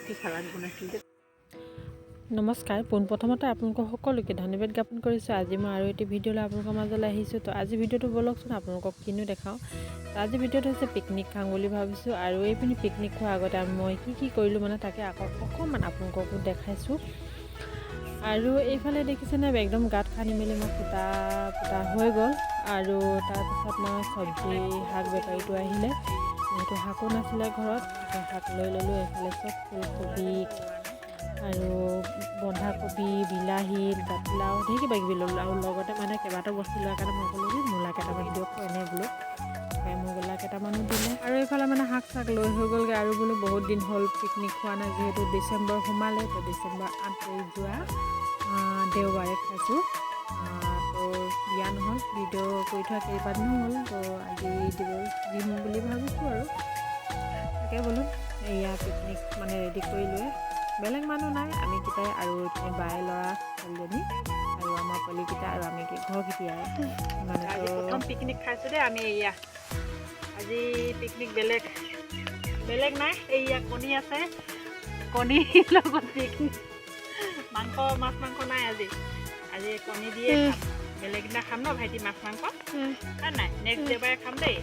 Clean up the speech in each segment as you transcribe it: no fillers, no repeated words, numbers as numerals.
কি সালাদ বনাইছিল যে। নমস্কাৰ, পোনপ্ৰথমতে আপোনালোকক সকলোকে ধন্যবাদ জ্ঞাপন কৰিছোঁ। আজি মই আৰু এটি ভিডিঅ' লৈ আপোনালোকৰ মাজলৈ আহিছোঁ। তো আজি ভিডিঅ'টো ব'লকচোন আপোনালোকক কিনো দেখাওঁ। তো আজি ভিডিঅ'টো হৈছে পিকনিক খাম বুলি ভাবিছোঁ, আৰু এইপিনি পিকনিক খোৱাৰ আগতে মই কি কৰিলোঁ মানে তাকে আকৌ অকণমান আপোনালোককো দেখাইছোঁ। আৰু এইফালে দেখিছেনে একদম গাঁত খান্দি মেলি মই ফুটা হৈ গ'ল। আৰু তাৰপিছত মই চব্জি শাক বেপাৰীটো আহিলে, যিহেতু শাকো নাছিলে ঘৰত, শাক লৈ ল'লোঁ। এইফালে চব ফুলকবি আৰু বন্ধাকবি, বিলাহী, জাতিলাও ধেৰ কিবা কিবি ল'লোঁ। আৰু লগতে মানে কেইবাটাও বস্তু লোৱাৰ কাৰণে মই ক'লোঁ যে মূলা কেইটামান দিয়ক এনেই বোলো, মূলা কেইটামানো দিলে। আৰু এইফালে মানে শাক চাক লৈ হৈ গ'লগৈ। আৰু বোলো বহুত দিন হ'ল পিকনিক খোৱা নাই, যিহেতু ডিচেম্বৰ সোমালে। তো ডিচেম্বৰ 8 তাৰিখ যোৱা দেওবাৰে খাইছোঁ। তো দিয়া নহ'ল, ভিডিঅ' কৰি থোৱা কেইবাদিনো হ'ল। তো আজি দিম বুলি ভাবিছোঁ। আৰু তাকে বোলো এয়া পিকনিক মানে ৰেডি কৰি লৈ, বেলেগ মানুহ নাই, আমি কেইটাই আৰু বাই ল'ৰা ছোৱালীজনী আৰু আমাৰ পোৱালিকেইটা আৰু আমি ঘৰকেইটাই আৰু মানে প্ৰথম পিকনিক খাইছোঁ দেই আমি। এয়া আজি পিকনিক বেলেগ নাই। এয়া কণী আছে, কণীৰ লগত পিকনিক। মাছ মাংস নাই আজি কণী দিয়ে খাম। বেলেগ দিনা খাম ন ভাইটি মাছ মাংস, হয় নাই? নেক্সট দেওবাৰে খাম দেই।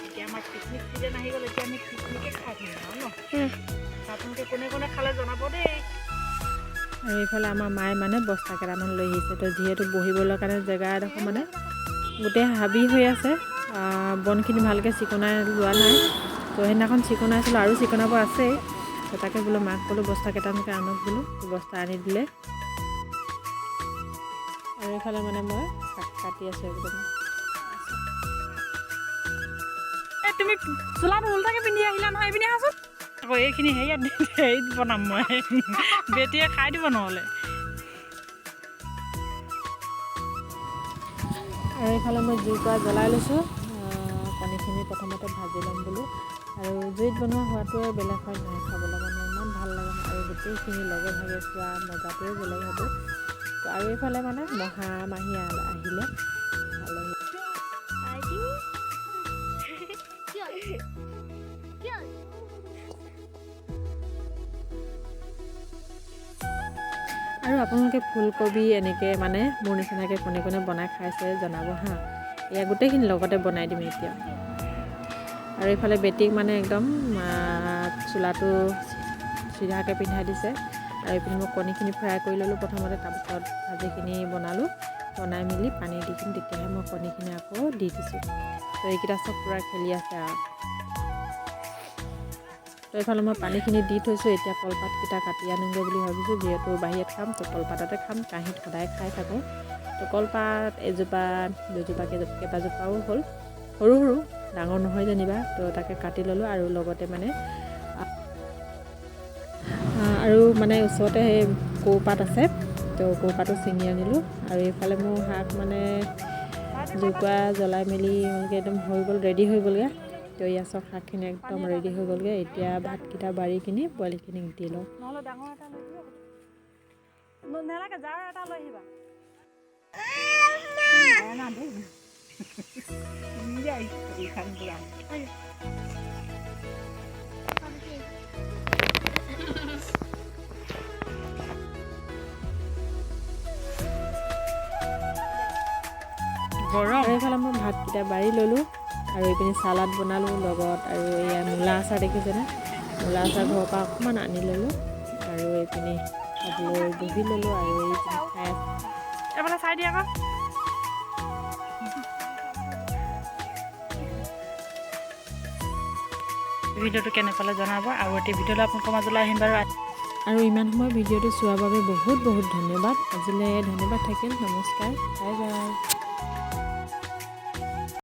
এতিয়া আমাৰ পিকনিক চিজন আহি গ'ল, এতিয়া আমি পিকনিকে খাই থাকিম আৰু ন। আপোনালোকে কোনে কোনে খালে জনাব দেই। আৰু এইফালে আমাৰ মায়ে মানে বস্তা কেইটামান লৈ আহিছে। তো যিহেতু বহিবলৈ কাৰণে জেগা এডোখৰ মানে গোটেই হাবি হৈ আছে, বনখিনি ভালকৈ চিকুণাই লোৱা নাই। তো সেইদিনাখন চিকুণাইছিলোঁ, আৰু চিকুণাব আছেই। তো তাকে বোলো মাক ক'লোঁ বস্তা কেইটামানকে আনক বোলো, বস্তা আনি দিলে। আৰু এইফালে মানে মই শাক কাটি আছোঁ একদম। তুমি চোলাটো ওলটাকৈ পিন্ধি আহিলা নহয়, এইপিনে আহাচোন আকৌ। এইখিনি হেৰিত বনাম মই, বেটিয়ে খাই দিব নহ'লে। আৰু এইফালে মই জুইকুৰা জ্বলাই লৈছোঁ। কণীখিনি প্ৰথমতে ভাজি ল'ম বোলো। আৰু জুইত বনোৱা হোৱাটোৱে বেলেগ হয় নহয়, খাবলৈ মানে ইমান ভাল লাগে। আৰু গোটেইখিনি লগে ভাগে খোৱা মজাটোৱে বেলেগ হ'ব। তো আৰু এইফালে মানে মাহী আহিলে আলহী। আৰু আপোনালোকে ফুলকবি এনেকৈ মানে মোৰ নিচিনাকৈ কোনে কোনে বনাই খাইছে জনাব হা। এয়া গোটেইখিনি লগতে বনাই দিম এতিয়া। আৰু এইফালে বেটিক মানে একদম চোলাটো চিধাকৈ পিন্ধাই দিছে। আৰু এইপিনে মই কণীখিনি ফ্ৰাই কৰি ল'লোঁ প্ৰথমতে, তাৰপিছত ভাজিখিনি বনাই মেলি পানী দি কিনি তেতিয়াহে মই কণীখিনি আকৌ দি দিছোঁ। তো এইকেইটা চব পূৰা খেলি আছে আৰু। তো এইফালে মই পানীখিনি দি থৈছোঁ। এতিয়া কলপাতকেইটা কাটি আনোগৈ বুলি ভাবিছোঁ, যিহেতু বাহিৰত খাম। তো কলপাততে খাম, কাঁহীত সদায় খাই থাকোঁ। তো কলপাত এজোপা দুজোপা কেইবাজোপাও হ'ল, সৰু সৰু, ডাঙৰ নহয় যেনিবা। তো তাকে কাটি ল'লোঁ। আৰু লগতে মানে ওচৰতে সেই কৌপাত আছে, তো কৌপাতো ছিঙি আনিলোঁ। আৰু এইফালে মোৰ শাক মানে জুইকুৰা জ্বলাই মেলি একদম হৈ গ'ল, ৰেডি হৈ গ'লগৈ। তো ইয়াৰ চব শাকখিনি একদম ৰেডি হৈ গ'লগৈ। এতিয়া ভাতকেইটা বাঢ়ি কিনি পোৱালিখিনিক দি লওঁ। নহ'লে ডাঙৰ এটা লৈ দিবা, নালাগে জাৰ এটা লৈ আহিবা। আৰু এইফালে মই ভাতকেইটা বাঢ়ি ল'লোঁ। আৰু এইপিনি চালাড বনালোঁ লগত। আৰু এয়া মূলা আচাৰ দেখিছেনে, মূলা আচাৰ ঘৰৰ পৰা অকণমান আনি ল'লোঁ। আৰু এইপিনি খাবলৈ বহি ল'লোঁ। আৰু এইপিনি খাই এইফালে চাই দিয়া আকৌ। ভিডিঅ'টো কেনে পালে জনাব। আৰু এটি ভিডিঅ'লৈ আপোনালোকৰ মাজলৈ আহিম বাৰু। আৰু ইমান সময় ভিডিঅ'টো চোৱাৰ বাবে বহুত বহুত ধন্যবাদ। আজিলৈ ধন্যবাদ থাকিল। নমস্কাৰ, বাই বাই।